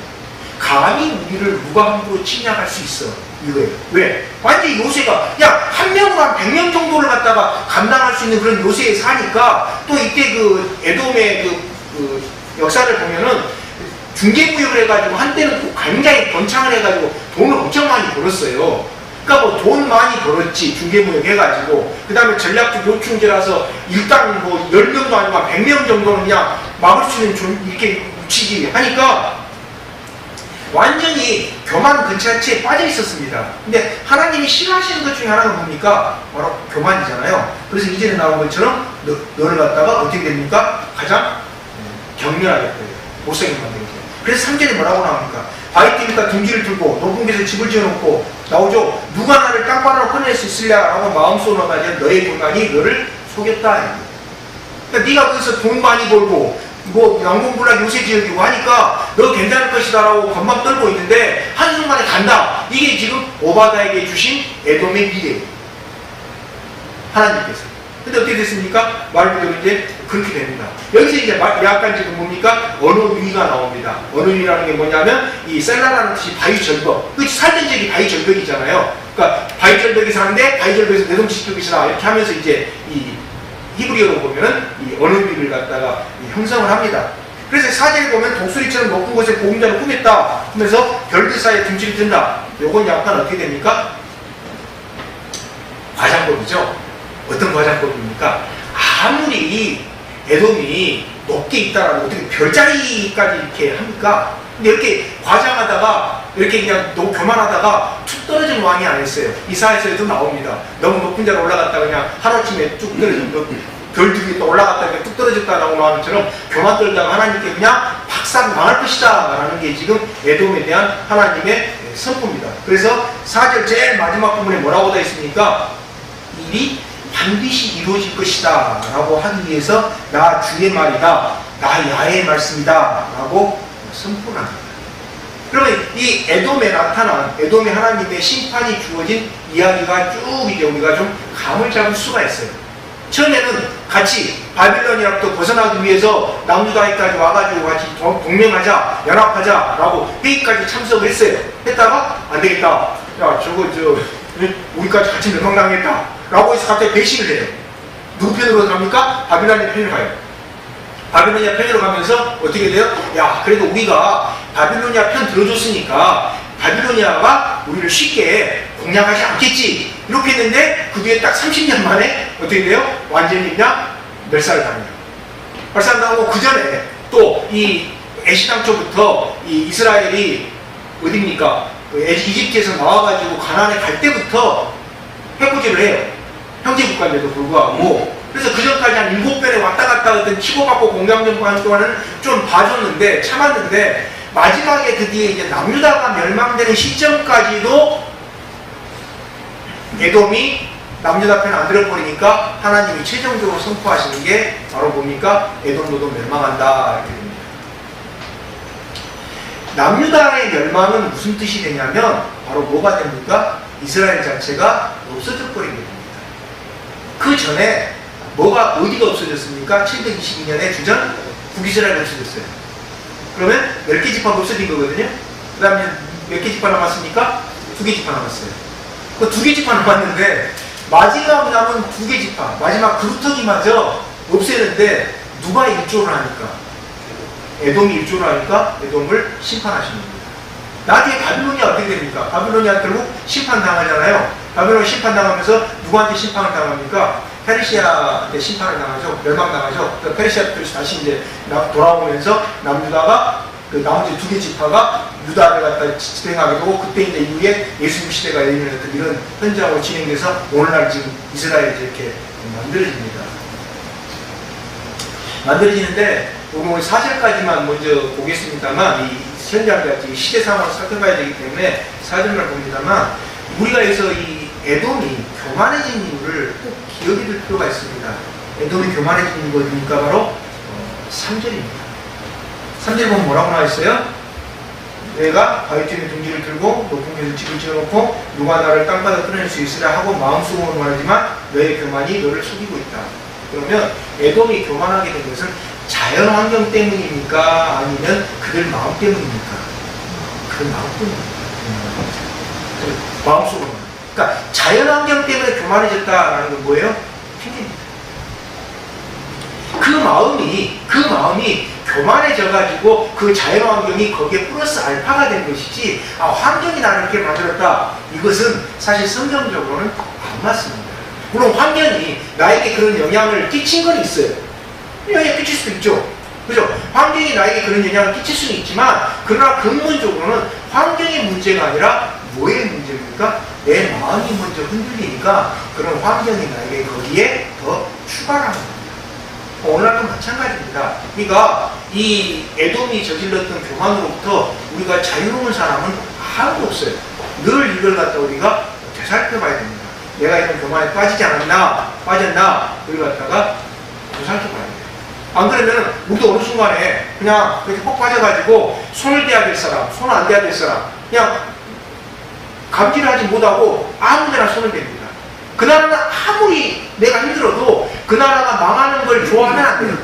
S1: 감히 우리를 누가 함부로 침략할 수 있어, 이거예요. 왜? 완전히 요새가 한 명으로 한 100명 정도를 갖다가 감당할 수 있는 그런 요새에 사니까, 또 이때 그 에돔의 그 역사를 보면은 중개무역을 해가지고 한때는 또 굉장히 번창을 해가지고 돈을 엄청 많이 벌었어요. 그러니까 뭐 돈 많이 벌었지, 중개무역 해가지고. 그 다음에 전략적 요충지라서 일당 뭐 10명도 아니고 100명 정도는 그냥 막을 수 있는 이렇게 위치지 하니까 완전히 교만 그 자체에 빠져 있었습니다. 근데 하나님이 싫어하시는 것 중에 하나가 뭡니까? 바로 교만이잖아요. 그래서 이전에 나온 것처럼 너를 갖다가 어떻게 됩니까? 가장 격렬하게 못생겨 만들죠. 그래서 3절에 뭐라고 나옵니까? 바위 띠니까 둥지를 들고 높은 곳에 집을 지어놓고 나오죠. 누가 나를 땅바닥으로 꺼낼 수 있으랴라고 마음속으로 말하면 너의 불만이 너를 속였다. 그러니까 네가 거기서 돈 많이 벌고 뭐 양궁불락 요새 지역이고 하니까 너 괜찮을 것이다 라고 건방 떨고 있는데 한순간에 간다. 이게 지금 오바다에게 주신 에돔의 미래, 하나님께서. 근데 어떻게 됐습니까? 말 그대로 이제 그렇게 됩니다. 여기서 이제 약간 지금 뭡니까? 언어유희가 나옵니다. 언어유희라는 게 뭐냐면 이 셀라라는 뜻이 바위절벽. 그 살던 지역이 바위절벽이잖아요. 그러니까 바위절벽이 사는데 바위절벽에서 내동치킬 것이다 이렇게 하면서 이제 이 히브리어로 보면은 이 언어비를 갖다가 형성을 합니다. 그래서 사제를 보면 독수리처럼 높은 곳에 보금자를 꾸몄다 하면서 별들 사이에 둥지를 든다. 요건 약간 어떻게 됩니까? 과장법이죠. 어떤 과장법입니까? 아무리 에돔이 높게 있다라고 어떻게 별자리까지 이렇게 합니까? 근데 이렇게 과장하다가 이렇게 그냥 너무 교만하다가 툭 떨어진 왕이 아니었어요. 이사야서에도 나옵니다. 너무 높은 데로 올라갔다가 그냥 하루아침에 쭉 떨어진 별들이 또 올라갔다가 이렇게 뚝 떨어졌다라고 나오는 것처럼 교만 떨다가 하나님께 그냥 박살 망할 것이다 라는 게 지금 에돔에 대한 하나님의 선포입니다. 그래서 4절 제일 마지막 부분에 뭐라고 되어 있습니까? 일이 반드시 이루어질 것이다 라고 하기 위해서 나 주의 말이다, 나 야의 말씀이다 라고 선포를 합니다. 그러면 이 에돔에 나타난 에돔의 하나님의 심판이 주어진 이야기가 쭉 이제 우리가 좀 감을 잡을 수가 있어요. 처음에는 같이 바빌로니아부터 벗어나기 위해서 남유다에까지 와가지고 같이 동맹하자, 연합하자 라고 회의까지 참석을 했어요. 했다가 안 되겠다, 야 우리까지 같이 멸망당했다 라고 해서 갑자기 배신을 해요. 누구 편으로 갑니까? 바빌로니아 편으로 가요. 바빌로니아 편으로 가면서 어떻게 돼요? 야, 그래도 우리가 바빌로니아 편 들어줬으니까 바빌로니아가 우리를 쉽게 공략하지 않겠지 이렇게 했는데 그 뒤에 딱 30년 만에 어떻게 돼요? 완전히 그냥 멸살을 당해요. 멸살당하고 그 전에 또 이 애시당초부터 이 이스라엘이 어딥니까? 이집트에서 나와가지고 가나안에 갈 때부터 해코지를 해요. 형제국가인데도 불구하고. 그래서 그 전까지 한 7번에 왔다 갔다 하던 치고받고 공격전하는 동안은 좀 봐줬는데 참았는데 마지막에 드디어 이제 남유다가 멸망되는 시점까지도 에돔이 남유다 편 안 들어버리니까 하나님이 최종적으로 선포하시는 게 바로 뭡니까? 에돔 너도 멸망한다 이렇게 됩니다. 남유다의 멸망은 무슨 뜻이 되냐면 바로 뭐가 됩니까? 이스라엘 자체가 없어져 버리게 됩니다. 그 전에 뭐가 어디가 없어졌습니까? 722년에 주전 북이스라엘이 없어졌어요. 그러면 10개 지파가 없어진 거거든요. 그 다음에 몇 개 지파 남았습니까? 2개 지파 남았어요. 그 2개 지파 남았는데 마지막 남은 2개 지파, 마지막 그루터기마저 없애는데 누가 일조를 하니까? 에돔이 일조를 하니까 에돔을 심판하시는 겁니다. 나중에 바빌로니아 어떻게 됩니까? 바빌로니아 결국 심판당하잖아요. 바빌로니아 심판당하면서 누구한테 심판을 당합니까? 페르시아한테 심판을 당하죠. 멸망당하죠. 페르시아들이 다시 이제 돌아오면서 남유다가 그 나머지 두 개 지파가 유다를 갖다 지탱하게 되고, 그때 이제 이후에 예수님 시대가 열리는 이런 현장으로 진행돼서 오늘날 지금 이스라엘이 이렇게 만들어지는데, 오늘 4절까지만 먼저 보겠습니다만, 이 현장까지 시대 상황을 살펴봐야 되기 때문에 4절만 봅니다만, 우리가 여기서 이 에돔이 교만해진 이유를 꼭 기억해 둘 필요가 있습니다. 에돔이 교만해진 이유가 뭡니까? 바로 3절입니다. 3절에 보면 뭐라고 나와 있어요? 내가 바위쪽에 둥지를 들고 높은 곳에 집을 지어놓고 누가 나를 땅바닥 끌어낼 수 있으랴 하고 마음속으로 말하지만 너의 교만이 너를 속이고 있다. 그러면 에돔이 교만하게 된 것은 자연 환경 때문입니까? 아니면 그들 마음 때문입니까? 그들 마음 때문입니다. 마음속으로. 그러니까 자연 환경 때문에 교만해졌다라는 건 뭐예요? 핑계입니다. 그 마음이 교만해져가지고 그 자연 환경이 거기에 플러스 알파가 된 것이지, 환경이 나를 이렇게 만들었다. 이것은 사실 성경적으로는 안 맞습니다. 물론 환경이 나에게 그런 영향을 끼친 건 있어요. 영향을 끼칠 수도 있죠. 그죠? 환경이 나에게 그런 영향을 끼칠 수는 있지만, 그러나 근본적으로는 환경의 문제가 아니라 뭐의 문제입니까? 내 마음이 먼저 흔들리니까 그런 환경이 나에게 거기에 더 추가하는 겁니다. 오늘날도 마찬가지입니다. 그러니까 이 에돔이 저질렀던 교만으로부터 우리가 자유로운 사람은 아무도 없어요. 늘 이걸 갖다 우리가 되살펴봐야 됩니다. 내가 이런 교만에 빠졌나? 이걸 갖다가 되살펴봐야 돼요. 안 그러면 우리도 어느 순간에 그냥 그렇게 꼭 빠져가지고 손을 대야 될 사람, 손을 안 대야 될 사람, 그냥 감지를 하지 못하고 아무 데나 손을 댑니다. 그 나라는 아무리 내가 힘들어도 그 나라가 망하는 걸 좋아하면 안 돼요.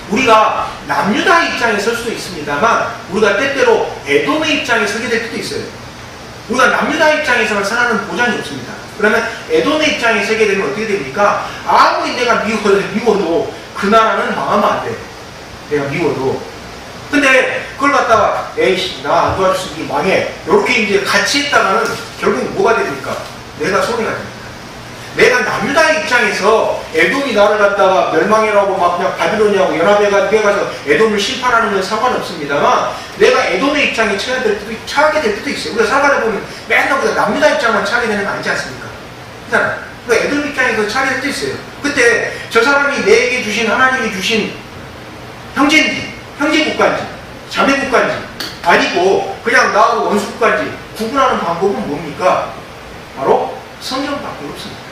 S1: 우리가 남유다의 입장에 설 수도 있습니다만, 우리가 때때로 에돔의 입장에 서게 될 때도 있어요. 우리가 남유다의 입장에서만 선하는 보장이 없습니다. 그러면 에돔의 입장에 서게 되면 어떻게 됩니까? 아무리 내가 미워도 그 나라는 망하면 안 돼. 내가 미워도. 근데 그걸 갖다가 에이씨 나 안 도와줄 수 있니 망해. 이렇게 이제 같이 했다가는 결국 뭐가 됩니까? 내가 손해가 됩니다. 내가 남유다의 입장에서 에돔이 나를 갖다가 멸망이라고 막 그냥 바빌로니아하고 연합회가 되어가서 에돔을 심판하는 건 상관없습니다만, 내가 에돔의 입장에 처하게 될 때도 있어요. 우리가 살아가다 보면 맨날 우리가 남유다 입장만 처하게 되는 거 아니지 않습니까? 그렇잖아요. 그러니까 에돔 입장에서 처하게 될 때도 있어요. 그때 저 사람이 내게 주신, 하나님이 주신 형제인지, 형제국가인지, 자매국가인지 아니고 그냥 나하고 원수국가인지 구분하는 방법은 뭡니까? 바로 성경밖에 없습니다.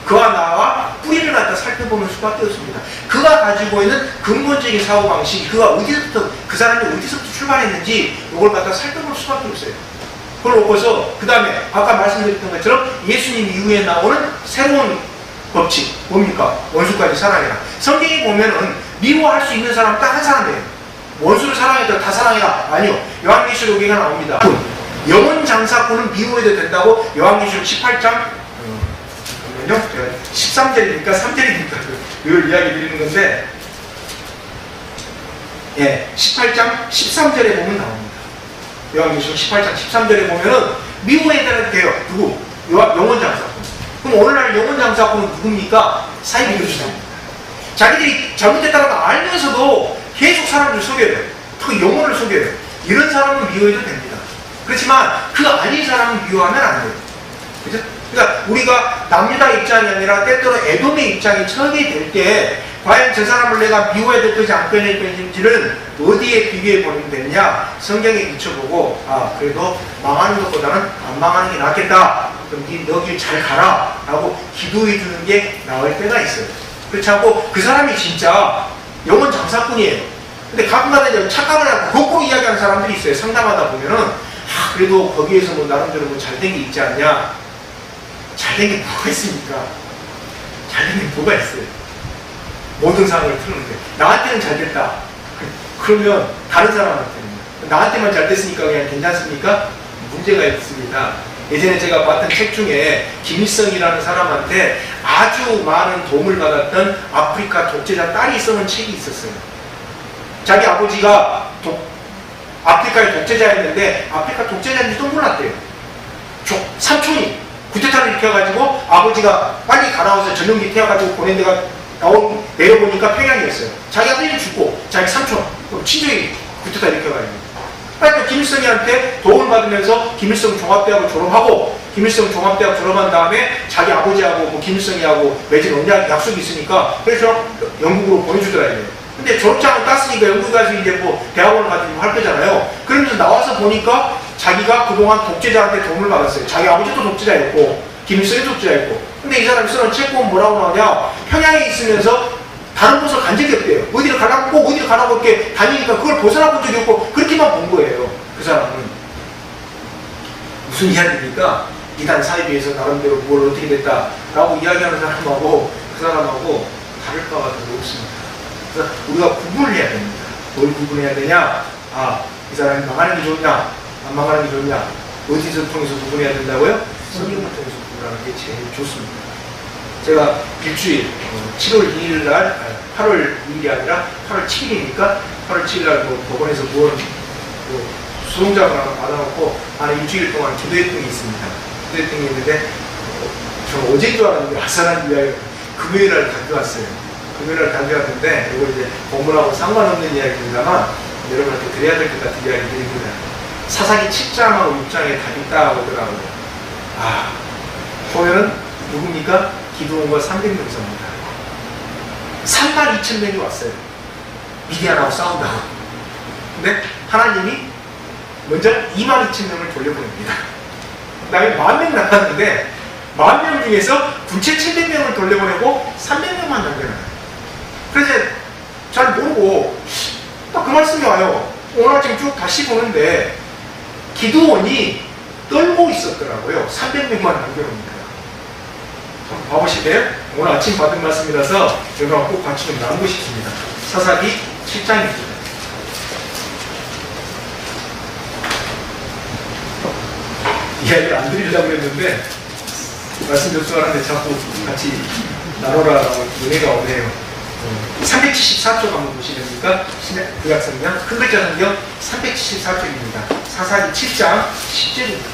S1: 그와 나와 뿌리를 갖다 살펴보는 수밖에 없습니다. 그가 가지고 있는 근본적인 사고방식, 그가 어디서부터, 그 사람이 어디서부터 출발했는지 이걸 갖다 살펴볼 수밖에 없어요. 그걸 놓고서 그 다음에 아까 말씀드렸던 것처럼 예수님 이후에 나오는 새로운 법칙 뭡니까? 원수까지 사랑해라. 성경에 보면은 미워할 수 있는 사람 딱 한 사람이에요. 원수를 사랑해도 다 사랑해라. 아니요. 요한계시록에 나옵니다. 영혼 장사꾼은 미워해도 된다고 요한계시록 18장 13절이니까 3절이니까 이걸 이야기 드리는 건데, 18장 13절에 보면 나옵니다. 요한계시록 18장 13절에 보면은 미워해도 돼요. 누구? 영혼 장사꾼. 그럼 오늘날 영혼 장사꾼은 누굽니까? 사이 믿음자입니다. 자기들이 잘못됐다는 걸 알면서도 계속 사람들을 속여요. 그 영혼을 속여요. 이런 사람은 미워해도 됩니다. 그렇지만 그 아닌 사람은 미워하면 안 돼요. 그죠? 그러니까 우리가 남유다 입장이 아니라 때때로 에돔의 입장에 처하게 될 때 과연 저 사람을 내가 미워해도 되지 않겠는지를 어디에 비교해 보면 되느냐? 성경에 비춰보고, 그래도 망하는 것보다는 안 망하는 게 낫겠다. 그럼 너 길 잘 가라 라고 기도해 주는 게 나을 때가 있어요. 그렇지 않고 그 사람이 진짜 영혼 장사꾼이에요. 근데 가끔가다 이제 착각을 하고 거꾸로 이야기하는 사람들이 있어요. 상담하다 보면은 그래도 거기에서 뭐 나름대로 뭐 잘된 게 있지 않냐? 잘된 게 뭐가 있습니까? 잘된 게 뭐가 있어요? 모든 상황을 틀었는데 나한테는 잘 됐다. 그러면 다른 사람한테는 나한테만 잘 됐으니까 그냥 괜찮습니까? 문제가 있습니다. 예전에 제가 봤던 책 중에 김일성이라는 사람한테 아주 많은 도움을 받았던 아프리카 독재자 딸이 써놓은 책이 있었어요. 자기 아버지가 아프리카의 독재자였는데 아프리카 독재자인지도 몰랐대요. 삼촌이 구테타를 일으켜가지고 아버지가 빨리 가나와서 전용기 태워가지고 보낸 데가 내려보니까 평양이었어요. 자기 아들이 죽고 자기 삼촌 친족이 그때다 이렇게 가야 돼요. 그러니까 김일성이한테 도움을 받으면서 김일성 종합대학을 졸업하고 김일성 종합대학 졸업한 다음에 자기 아버지하고 뭐 김일성이하고 맺은 언약 약속이 있으니까 그래서 영국으로 보내주더라고요. 근데 졸업장을 땄으니까 영국 가서 이제 뭐 대학원을 가지고 할 거잖아요. 그러면서 나와서 보니까 자기가 그동안 독재자한테 도움을 받았어요. 자기 아버지도 독재자였고 김일성이 독재자였고. 근데 이 사람이 쓰는 책보면 뭐라고 나오냐, 평양에 있으면서 다른 곳을 간 적이 없대요. 어디를 가라고, 꼭 어디를 가라고 이렇게 다니니까 그걸 벗어나 본 적이 없고 그렇게만 본 거예요. 그 사람은. 무슨 이야기입니까? 이단 사이비에서 나름대로 뭘 어떻게 됐다라고 이야기하는 사람하고 그 사람하고 다를 바가 별로 없습니다. 그래서 우리가 구분을 해야 됩니다. 뭘 구분해야 되냐? 아, 이 사람이 망하는 게 좋냐? 안 망하는 게 좋냐? 어디서 통해서 구분해야 된다고요? 성경을 통해서 구분하는 게 제일 좋습니다. 제가 일주일 7월 2일 날 8월 2일이 아니라 8월 7일이니까 8월 7일 날 뭐 법원에서 뭐 수동작을 하나 받아놓고 한 일주일 동안 기도회등이 있습니다. 기도회등이 있는데 저는 어제인 줄 알았는데 아싸란 이야기 금요일 날 가져왔어요. 금요일 날 가져왔는데 이거 이제 본문하고 상관없는 이야기입니다만 여러분한테 드려야 될 것 같은 이야기 드립니다. 사사기 7장하고 6장에 답이 딱 오더라고요. 아, 보면은 누굽니까? 기드온과 300명입니다. 32,000명이 왔어요. 미디안하고 싸운다고. 근데 하나님이 먼저 22,000명을 돌려보냅니다. 그 다음에 10,000명 남았는데 10,000명 중에서 군체 700명을 돌려보내고 300명만 남겨놔요. 그래서 잘 모르고 딱 그 말씀이 와요. 오늘 아침 쭉 다시 보는데 기드온이 떨고 있었더라고요. 300명만 남겨놓습니다. 한번 봐보실래요? 오늘 아침 받은 말씀이라서 여러분 꼭 같이 좀 나누고 싶습니다. 사사기 7장입니다. 이야기를 안 드리려고 했는데 말씀 접수하는데 자꾸 같이 나눠라라고 은혜가 오네요. 374쪽 한번 보시면 됩니까? 구약성경 큰 글자 성경 374쪽입니다. 사사기 7장 10절입니다.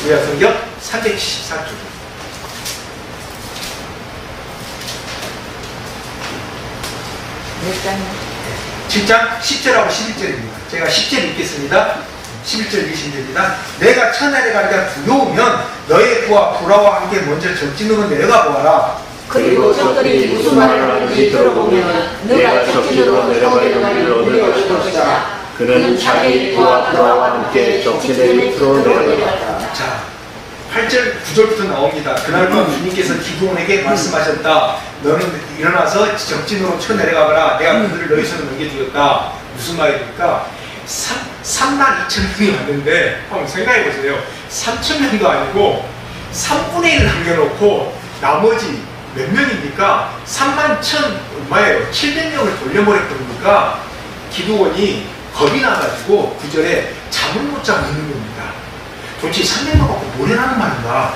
S1: 구약성경 374쪽. 7장 10절하고 11절입니다. 제가 10절 읽겠습니다. 11절 읽으시면 됩니다. 내가 천하에 가리가 두려우면 너의 부하 불화와 함께 먼저 적진으로 내려가 보아라.
S2: 그리고 적들이 무슨 말을 하는지 들어보면 너가 적진으로 내려가는 길을 얻을 것이다. 그는 자기 부하 불화와 함께 적진의 밑으로 내려갔다.
S1: 자, 8절 9절부터 나옵니다. 그날 밤 주님께서 기드온에게 말씀하셨다. 너는 일어나서 적진으로 쳐내려가거라. 내가 그들을 너희 손에 넘겨주었다. 무슨 말입니까? 32,000명이 왔는데 한번 생각해 보세요. 3,000명도 아니고 3분의 1 남겨놓고 나머지 몇 명입니까? 31,000 얼마예요? 700명을 돌려보냈거니까 기드온이 겁이 나가지고 9절에 잠을 못 자고 있는 겁니다. 도대체 300명 갖고 뭘 하는 말인가?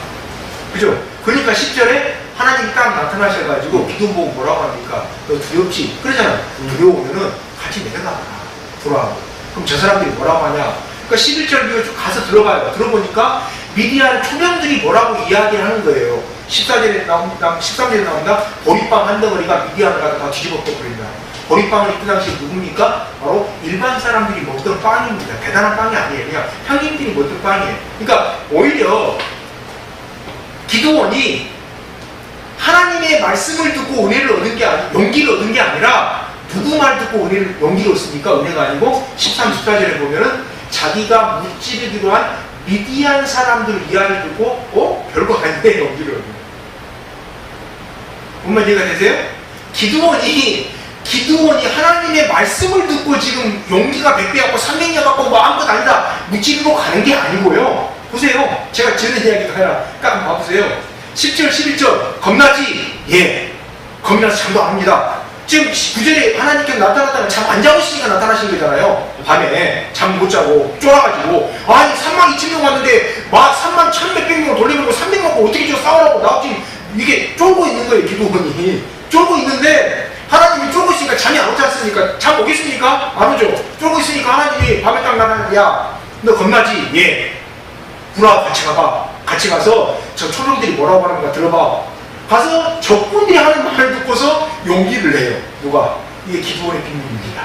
S1: 그죠? 그러니까 10절에 하나님이 딱 나타나셔가지고 기드온 보고 뭐라고 합니까? 너 두렵지? 그러잖아. 두려우면은 같이 내려가라. 돌아가고. 그럼 저 사람들이 뭐라고 하냐? 그러니까 11절 이거 쭉 가서 들어봐요. 들어보니까 미디안 초병들이 뭐라고 이야기를 하는 거예요. 13절에 나온다. 보리빵 한 덩어리가 미디안을 가서 다 뒤집어 버린다. 보리빵은 이때 당시 누굽니까? 바로 일반 사람들이 먹던 빵입니다. 대단한 빵이 아니에요. 그냥 평민들이 먹던 빵이에요. 그러니까 오히려 기드온이 하나님의 말씀을 듣고 은혜를 얻은 게 아니고 용기를 얻은 게 아니라 누구 말 듣고 은혜를, 용기를 얻습니까? 은혜가 아니고 13, 14절에 보면은 자기가 무찌르기로 한 미디안 사람들 이야기를 듣고 별거 아니네 용기를 얻는. 뭔 이해가 되세요? 기드온이 하나님의 말씀을 듣고 지금 용기가 100배였고 300년 갖고 뭐 아무것도 아니다 무찌르고 가는 게 아니고요. 보세요. 제가 지는 이야기도 하나 딱 봐보세요. 10절 11절 겁나지? 예. 겁나서 잠도 안 옵니다. 지금 9절에 하나님께서 나타났다면 잠 안 자고 있으니까 나타나신 거잖아요. 밤에 잠 못 자고 쫄아가지고 아니 32,000명 왔는데 막 31,100명을 돌려보고 300명 갖고 어떻게 저 싸우라고 나 지금 이게 쫄고 있는 거예요. 기도원이 쫄고 있는데 하나님이 쫄고 있으니까 잠이 안 오지 않습니까? 잠 오겠습니까? 안 오죠. 쫄고 있으니까 하나님이 밤에 딱 나타나는 야 너 겁나지? 예. 구라하고 같이 가봐. 같이 가서 저 초령들이 뭐라고 하는가 들어봐. 가서 적군들이 하는 말을 듣고서 용기를 내요. 누가? 이게 기도원의 비밀입니다.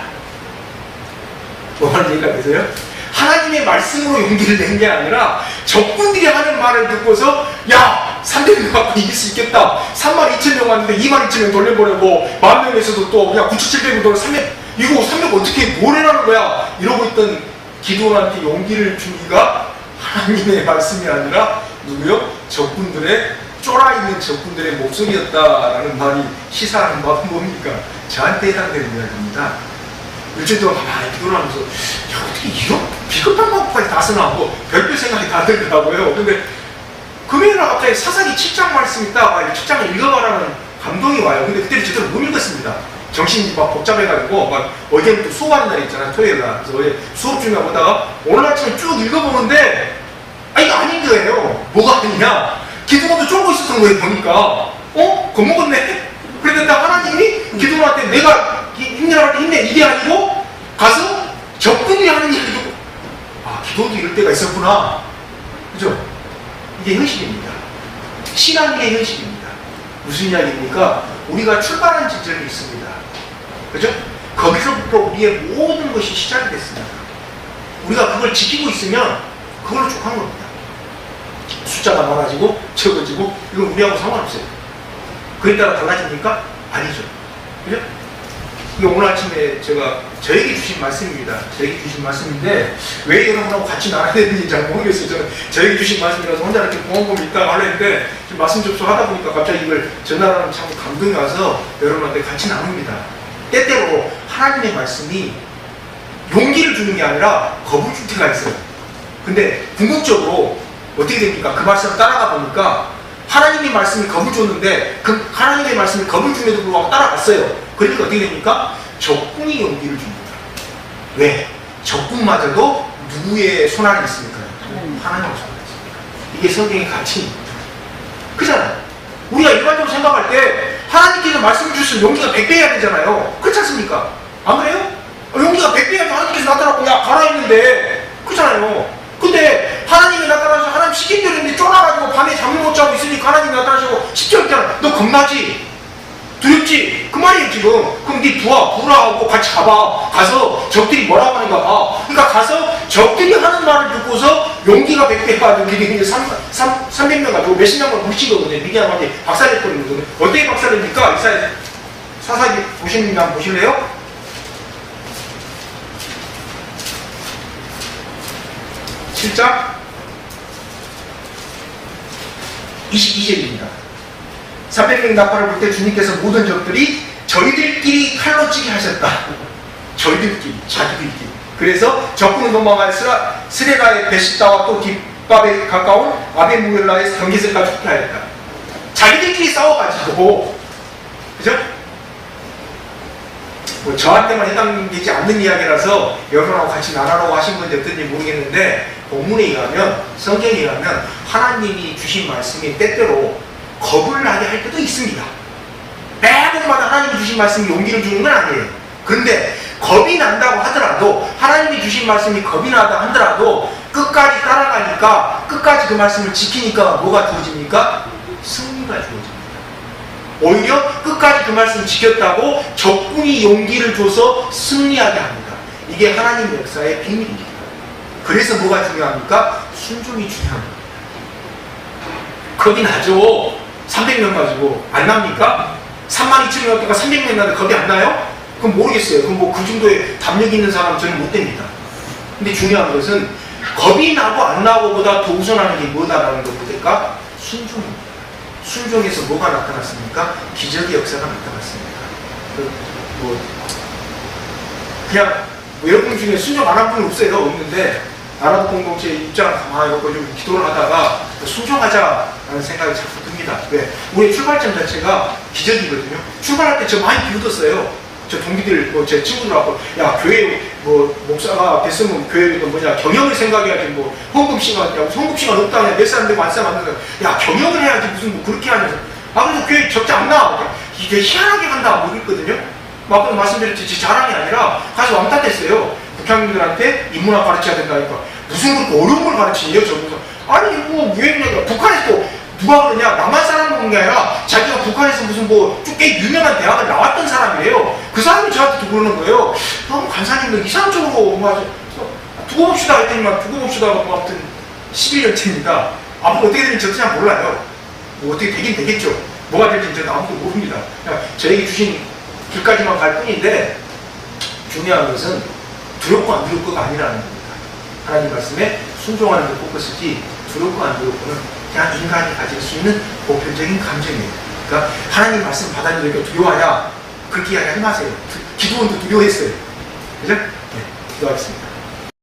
S1: 뭐 하는 얘기가 되세요? 하나님의 말씀으로 용기를 낸 게 아니라 적군들이 하는 말을 듣고서 야! 300명 갖고 이길 수 있겠다. 32,000명 왔는데 22,000명 돌려보내고 10,000명에서도 또 그냥 9,700명 돌려 300 이거 300 어떻게 뭘 해라는 거야? 이러고 있던 기도원한테 용기를 주기가 하나님의 말씀이 아니라 누구요? 적군들의 쫄아있는 적군들의 목소리였다라는 말이 시사하는 바는 뭡니까? 저한테 해당되는 이야기입니다. 일주일 동안 가만히 기도를 하면서 야 어떻게 이런 비겁한 방법까지 다 쓰나 하고 별별 생각이 다 들더라고요. 근데 금요일날 갑자기 사사기 7장 말씀 있다가 7장을 읽어봐라는 감동이 와요. 근데 그때는 제대로 못 읽었습니다. 정신이 막 복잡해가지고 막 어제부터 수업하는 날 있잖아요. 토요일날. 그래서 어제 수업 중에 보다가 오늘 아침에 쭉 읽어보는데 이게 아닌 거예요. 뭐가 아니냐? 기도원도 쫄고 있었던 거예요. 보니까 겁먹었네? 그랬는데 하나님이 기도원한테 내가 힘내라고 할 때 힘내 이게 아니고 가서 적군이 하는 얘기도 기도원도 이럴 때가 있었구나. 그죠? 이게 현실입니다. 신앙의 현실입니다. 무슨 이야기입니까? 우리가 출발한 지점이 있습니다. 그죠? 거기서부터 우리의 모든 것이 시작이 됐습니다. 우리가 그걸 지키고 있으면 그걸로 족한 겁니다. 숫자가 많아지고 적어지고 이건 우리하고 상관없어요. 그에 따라 달라집니까? 아니죠. 그죠? 이게 오늘 아침에 제가 저에게 주신 말씀입니다. 저에게 주신 말씀인데 왜 여러분하고 같이 나눠야 되는지 잘 모르겠어요. 저는 저에게 주신 말씀이라서 혼자 이렇게 공허공이 있다가 하려는데 지금 말씀 접수하다 보니까 갑자기 이걸 전하라는 참 감동이 와서 여러분한테 같이 나눕니다. 때때로 하나님의 말씀이 용기를 주는 게 아니라 겁을 줄 때가 있어요. 근데 궁극적으로 어떻게 됩니까? 그 말씀을 따라가 보니까 하나님의 말씀이 겁을 줬는데 그 하나님의 말씀이 겁을 줌에도 불구하고 따라갔어요. 그러니까 어떻게 됩니까? 적군이 용기를 줍니다. 왜? 적군마저도 누구의 손안에 있습니까? 하나님의 손안에 있습니다. 이게 성경의 가치입니다. 그잖아요. 우리가 일반적으로 생각할 때 하나님께서 말씀을 주시면 용기가 100배 해야 되잖아요. 그렇지 않습니까? 안 그래요? 용기가 100배 해야지 하나님께서 나타나고 야 가라 했는데 그렇잖아요. 근데 하나님이 나타나서 하나님 시킨 대로 했는데 쫄아가지고 밤에 잠을 못 자고 있으니까 하나님이 나타나시고 10절 있잖아. 너 겁나지? 두렵지? 그 말이에요 지금. 그럼 네 부하고 같이 가서 적들이 뭐라고 하는가 봐. 그러니까 가서 적들이 하는 말을 듣고서 용기가 100배 해가지고 이게 300명 가지고 몇십 명을 물친 거거든요. 미디안한테 박살냈거든요. 어떻게 박살냅니까? 이사야 사사기 보시는 분 한번 보실래요? 7장 22절입니다. 300명 나팔을 불 때 주님께서 모든 적들이 저희들끼리 칼로 찌게 하셨다. 저희들끼리, 자기들끼리. 그래서 적군은 도망하여 스레가의 베시다와 또 뒷밥에 가까운 아베무엘라의 경계선까지 후퇴하였다. 자기들끼리 싸워가지고, 그죠? 뭐 저한테만 해당되지 않는 이야기라서 여러분하고 같이 나누라고 하신 건지 어떤지 모르겠는데 본문에 의하면 성경에 의하면 하나님이 주신 말씀이 때때로 겁을 나게 할 때도 있습니다. 매번마다 하나님이 주신 말씀이 용기를 주는 건 아니에요. 그런데 겁이 난다고 하더라도 하나님이 주신 말씀이 겁이 나다 하더라도 끝까지 따라가니까 끝까지 그 말씀을 지키니까 뭐가 주어집니까? 승리가 주어집니다. 오히려 끝까지 그 말씀을 지켰다고 적군이 용기를 줘서 승리하게 합니다. 이게 하나님 역사의 비밀입니다. 그래서 뭐가 중요합니까? 순종이 중요합니다. 겁이 나죠. 300명 가지고 안 납니까? 32,000명 300명 나는데 겁이 안 나요? 그럼 모르겠어요. 그럼 뭐 그 정도의 담력이 있는 사람은 저는 못 됩니다. 근데 중요한 것은 겁이 나고 안 나고보다 더 우선하는 게 뭐다라는 것보다 순종입니다. 순종에서 뭐가 나타났습니까? 기적의 역사가 나타났습니다. 그냥 여러분 중에 순종 안 한 분은 없어요. 없는데 아랍 공동체 입장을 가만히 놓고 좀 기도를 하다가 순종하자라는 생각이 자꾸 듭니다. 왜? 우리의 출발점 자체가 기적이거든요. 출발할 때 저 많이 비웃었어요. 저 동기들, 제 친구들하고, 야, 교회, 목사가 됐으면 교회 경영을 생각해야지, 헌금 시간, 헌금 시간 없다, 몇 사람 되고 안 사람 안 되고, 야, 경영을 해야지, 무슨 그렇게 하면서. 그래도 교회 적자 안 나와. 이게 희한하게 간다, 이랬거든요. 아까 말씀드렸지, 제 자랑이 아니라, 가서 왕따됐어요. 북한민들한테 인문학 가르쳐야 된다니까. 무슨 그렇게 어려운 걸 가르치냐, 저기서. 아니, 유행이니까 북한에서도 누가 그러냐? 남한 사람 보는 게 아니라 자기가 북한에서 무슨 뭐 꽤 유명한 대학을 나왔던 사람이에요. 그 사람이 저한테 그러는 거예요. 형 간사님들 이상적으로 두고 봅시다 했더니만 두고 봅시다 하고 아무튼 11년째입니다. 앞으로 어떻게 될지 저도 잘 몰라요. 뭐 어떻게 되긴 되겠죠. 뭐가 될지 저는 아무도 모릅니다. 그냥 저에게 주신 길까지만 갈 뿐인데 중요한 것은 두렵고 안 두렵고가 아니라는 겁니다. 하나님 말씀에 순종하는 데 포커스지 두렵고 안 두렵고는 그냥 인간이 가질 수 있는 보편적인 감정이에요. 그러니까 하나님 말씀 받아들이니까 두려워하냐? 그렇게 이야기하지 마세요. 기도원도 두려워했어요. 그죠? 네, 기도하겠습니다.